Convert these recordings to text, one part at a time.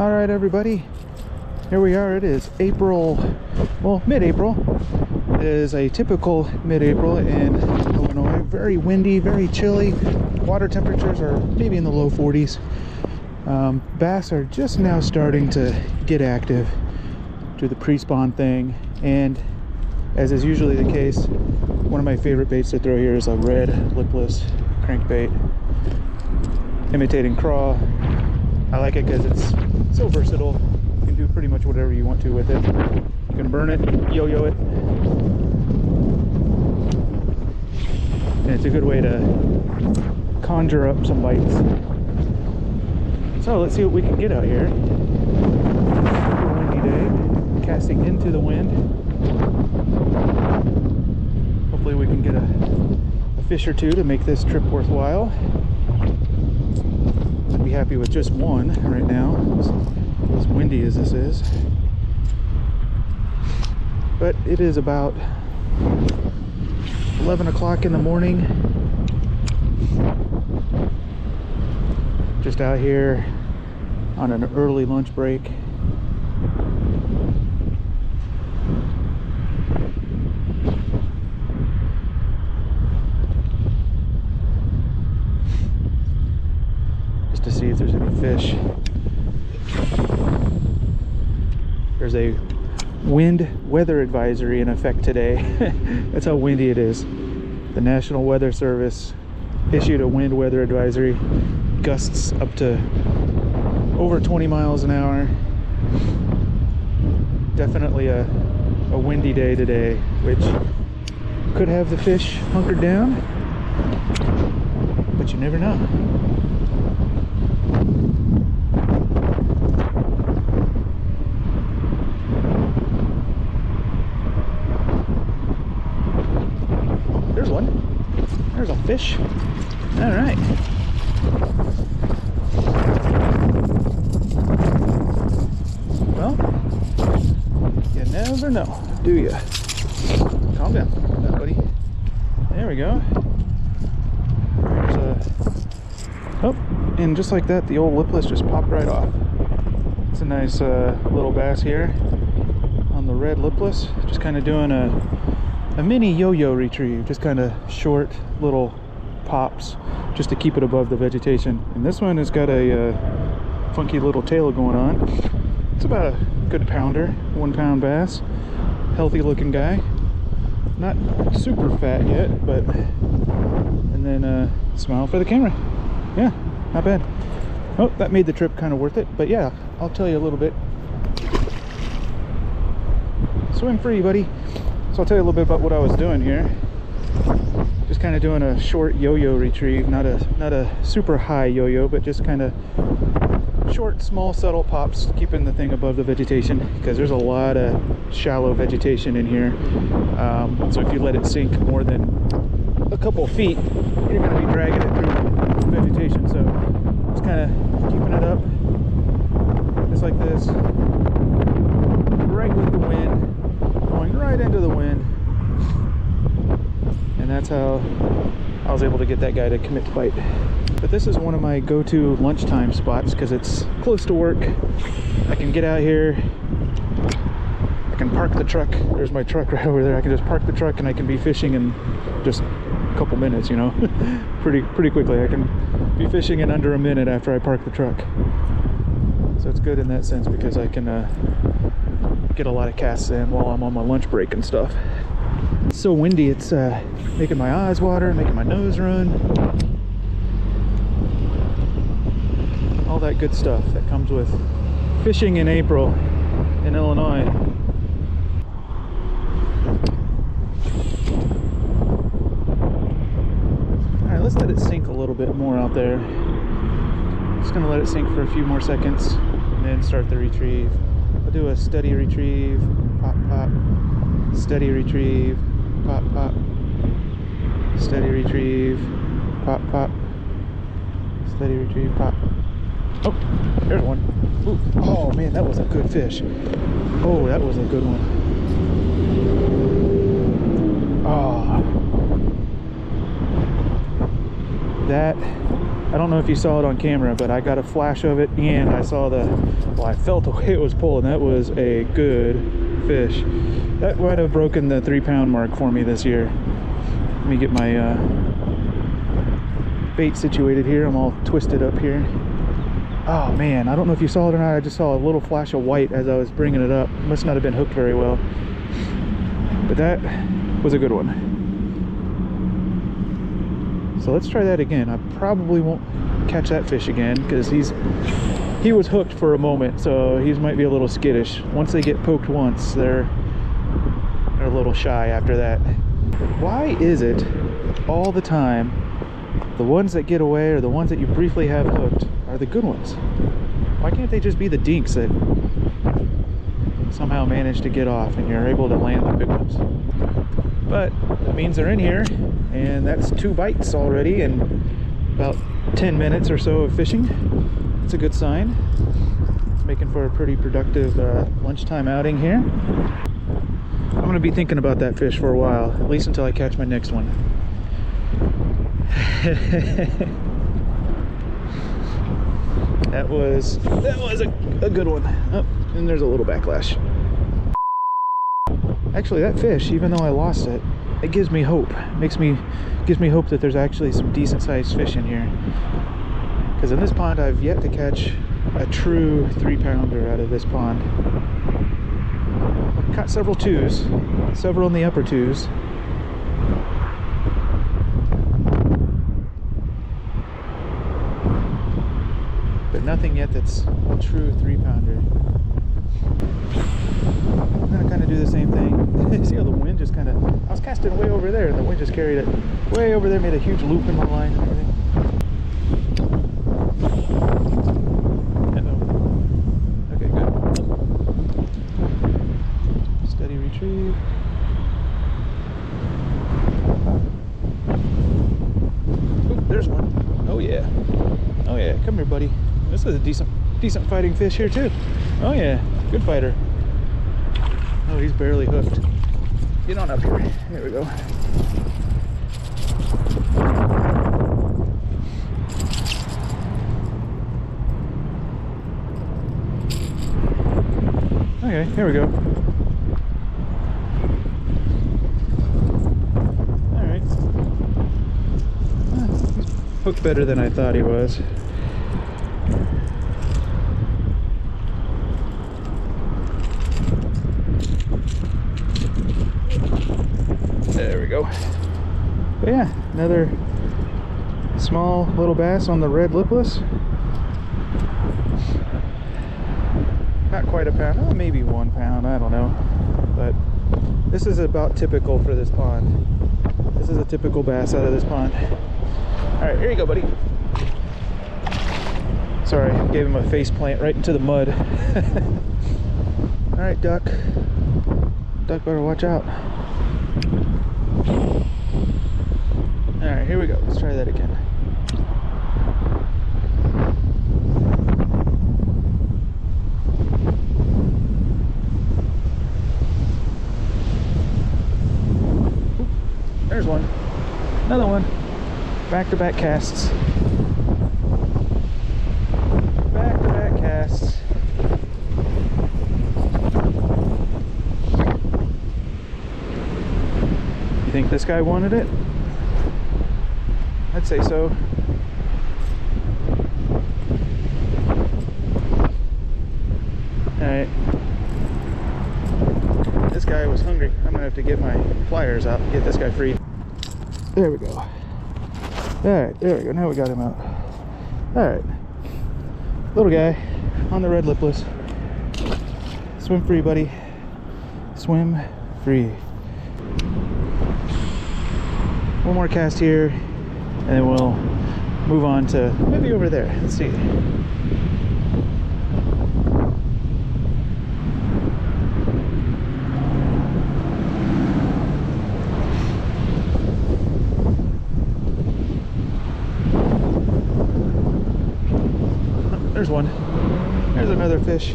All right, everybody, here we are. It is April, well, mid-April. It is a typical mid-April in Illinois. Very windy, very chilly. Water temperatures are maybe in the low 40s. Bass are just now starting to get active, do the pre-spawn thing, and as is usually the case, one of my favorite baits to throw here is a red lipless crankbait imitating craw. I like it because it's so versatile. You can do pretty much whatever you want to with it. You can burn it, yo-yo it, and it's a good way to conjure up some bites. So let's see what we can get out here. Super windy day, casting into the wind. Hopefully we can get a fish or two to make this trip worthwhile. I'd be happy with just one right now, as windy as this is. But it is about 11 o'clock in the morning. Just out here on an early lunch break. Just to see if there's any fish. There's a wind weather advisory in effect today. That's how windy it is. The National Weather Service issued a wind weather advisory. Gusts up to over 20 miles an hour. Definitely a windy day today, which could have the fish hunkered down, but you never know. There's one. There's a fish. All right. Well, you never know, do you? Calm down, buddy. There we go. There's a... Oh, and just like that, the old lipless just popped right off. It's a nice little bass here on the red lipless. Just kind of doing a mini yo-yo retrieve, just kind of short little pops just to keep it above the vegetation. And this one has got a funky little tail going on. It's about a good pounder, 1 pound bass. Healthy looking guy. Not super fat yet, but... And then smile for the camera. Yeah, not bad. Oh, that made the trip kind of worth it. But yeah, I'll tell you a little bit. Swim free, buddy. So I'll tell you a little bit about what I was doing here. Just kind of doing a short yo-yo retrieve. Not a super high yo-yo, but just kind of short, small, subtle pops, keeping the thing above the vegetation, because there's a lot of shallow vegetation in here. So if you let it sink more than a couple feet, you're going to be dragging it through the vegetation. So just kind of keeping it up, just like this, right with the wind, going right into the wind. And that's how I was able to get that guy to commit to bite. But this is one of my go-to lunchtime spots because it's close to work. I can get out here, I can park the truck. There's my truck right over there. I can just park the truck and I can be fishing in just a couple minutes, you know, pretty quickly. I can be fishing in under a minute after I park the truck. So it's good in that sense because I can get a lot of casts in while I'm on my lunch break and stuff. It's so windy, it's making my eyes water, making my nose run. All that good stuff that comes with fishing in April in Illinois. Alright, let's let it sink a little bit more out there. Just gonna let it sink for a few more seconds and then start the retrieve. I'll do a steady retrieve, pop, pop, steady retrieve, pop, pop, steady retrieve, pop, pop, steady retrieve, pop. Oh, there's one. Ooh. Oh man, that was a good fish. Oh, that was a good one. Oh, that I don't know if you saw it on camera, but I got a flash of it, and I saw well, I felt the way it was pulling. That was a good fish. That might have broken the 3-pound mark for me this year. Let me get my bait situated here. I'm all twisted up here. Oh man, I don't know if you saw it or not. I just saw a little flash of white as I was bringing it up. Must not have been hooked very well, but that was a good one. So let's try that again. I probably won't catch that fish again because he was hooked for a moment, so he might be a little skittish. Once they get poked once, they're a little shy after that. Why is it all the time the ones that get away or the ones that you briefly have hooked are the good ones? Why can't they just be the dinks that somehow manage to get off and you're able to land the big ones? But that means they're in here, and that's 2 bites already in about 10 minutes or so of fishing. It's a good sign. It's making for a pretty productive lunchtime outing here. I'm going to be thinking about that fish for a while, at least until I catch my next one. That was a good one. Oh, and there's a little backlash. Actually, that fish, even though I lost it, it gives me hope. Gives me hope that there's actually some decent sized fish in here. Because in this pond, I've yet to catch a true 3-pounder out of this pond. Caught several 2s, several in the upper 2s. But nothing yet that's a true 3-pounder. I'm gonna kind of do the same thing. See how the wind just kind of, I was casting way over there and the wind just carried it way over there, made a huge loop in my line and everything. Uh-oh. Okay, good. Steady retrieve. Oop, there's one. Oh yeah. Oh yeah, come here, buddy. This is a decent fighting fish here too. Oh yeah, good fighter. Oh, he's barely hooked. Get on up here. There we go. Okay, here we go. Alright. He's hooked better than I thought he was. There we go. But yeah, another small little bass on the red lipless. Not quite a pound, oh, maybe 1 pound, I don't know. But this is about typical for this pond. This is a typical bass out of this pond. Alright, here you go, buddy. Sorry, gave him a face plant right into the mud. Alright, duck. Duck better watch out. Alright, here we go. Let's try that again. Oop, there's one. Another one. Back-to-back casts. Back-to-back casts. You think this guy wanted it? I'd say so. Alright. This guy was hungry. I'm gonna have to get my pliers out and get this guy free. There we go. Alright, there we go. Now we got him out. Alright. Little guy on the red lipless. Swim free, buddy. Swim free. One more cast here, and then we'll move on to maybe over there. Let's see. Oh, there's one. There's another fish.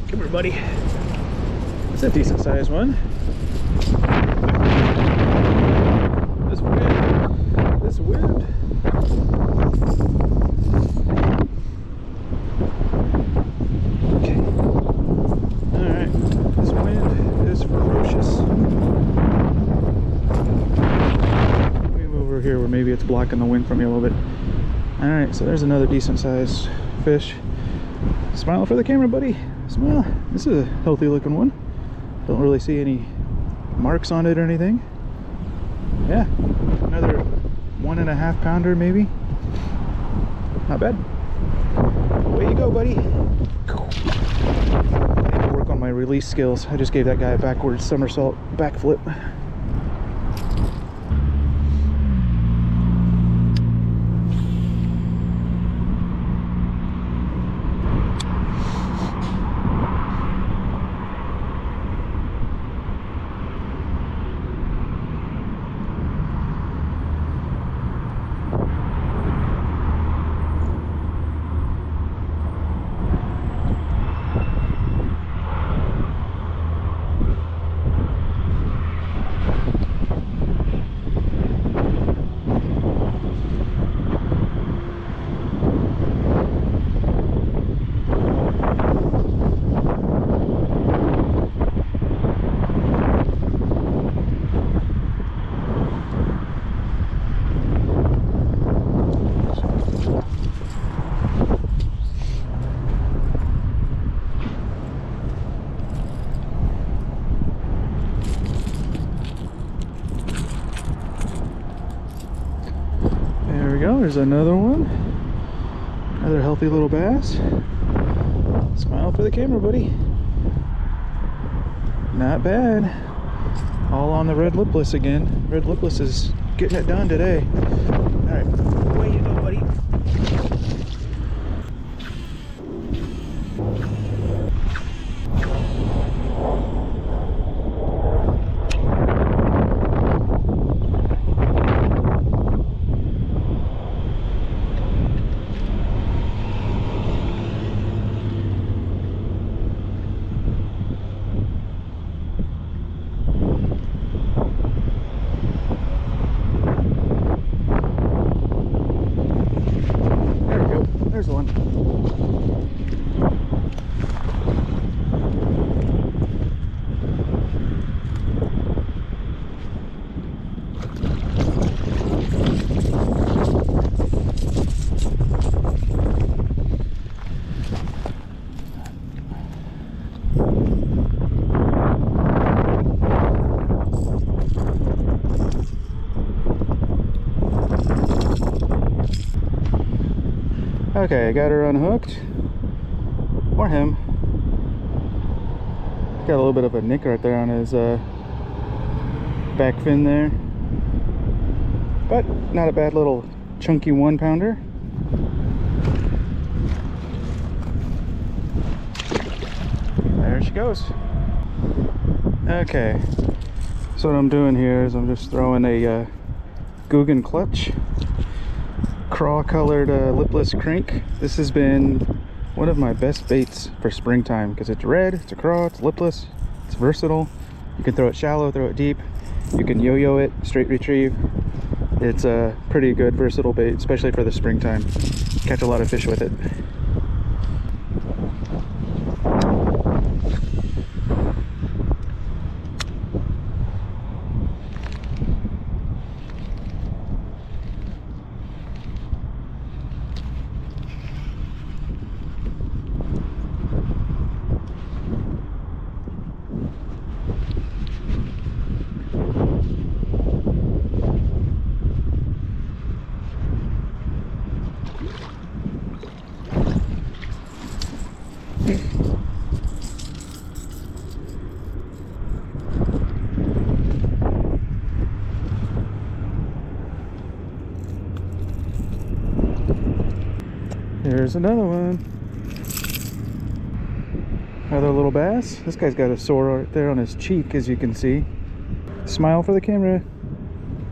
Come here, buddy. It's a decent sized one. here where maybe it's blocking the wind from me a little bit. All right, so there's another decent sized fish. Smile for the camera, buddy. Smile. This is a healthy looking one. Don't really see any marks on it or anything. Yeah, another 1.5 pounder maybe. Not bad. Away you go, buddy. I need to work on my release skills. I just gave that guy a backwards somersault backflip. There's another one. Another healthy little bass. Smile for the camera, buddy. Not bad. All on the red lipless again. Red lipless is getting it done today. Alright, away you go, buddy. There's one. Okay, I got her unhooked. Or him. Got a little bit of a nick right there on his back fin there. But not a bad little chunky 1-pounder. There she goes. Okay, so what I'm doing here is I'm just throwing a Googan Klutch Craw colored lipless crank. This has been one of my best baits for springtime because it's red, it's a craw, it's lipless, it's versatile. You can throw it shallow, throw it deep, you can yo-yo it, straight retrieve. It's a pretty good versatile bait, especially for the springtime. Catch a lot of fish with it. Here's another one. Another little bass. This guy's got a sore right there on his cheek, as you can see. Smile for the camera.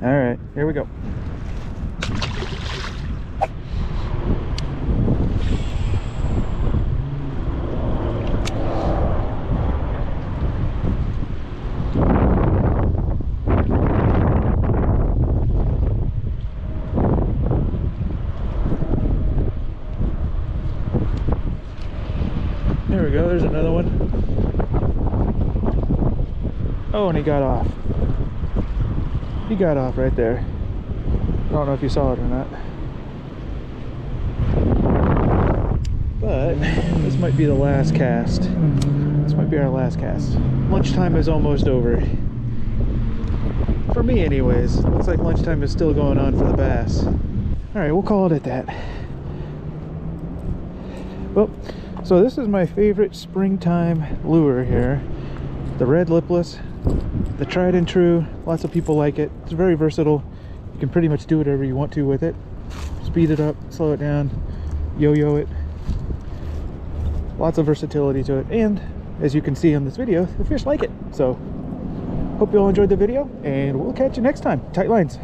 All right, here we go. There we go, there's another one. Oh, and he got off. He got off right there. don't know if you saw it or not. But this might be the last cast. This might be our last cast. Lunchtime is almost over. For me anyways. Looks like lunchtime is still going on for the bass. Alright, we'll call it at that. Well, so this is my favorite springtime lure here. The red lipless. The tried and true. Lots of people like it. It's very versatile. You can pretty much do whatever you want to with it. Speed it up, slow it down, yo-yo it. Lots of versatility to it, and as you can see on this video, the fish like it. So hope you all enjoyed the video, and we'll catch you next time. Tight lines.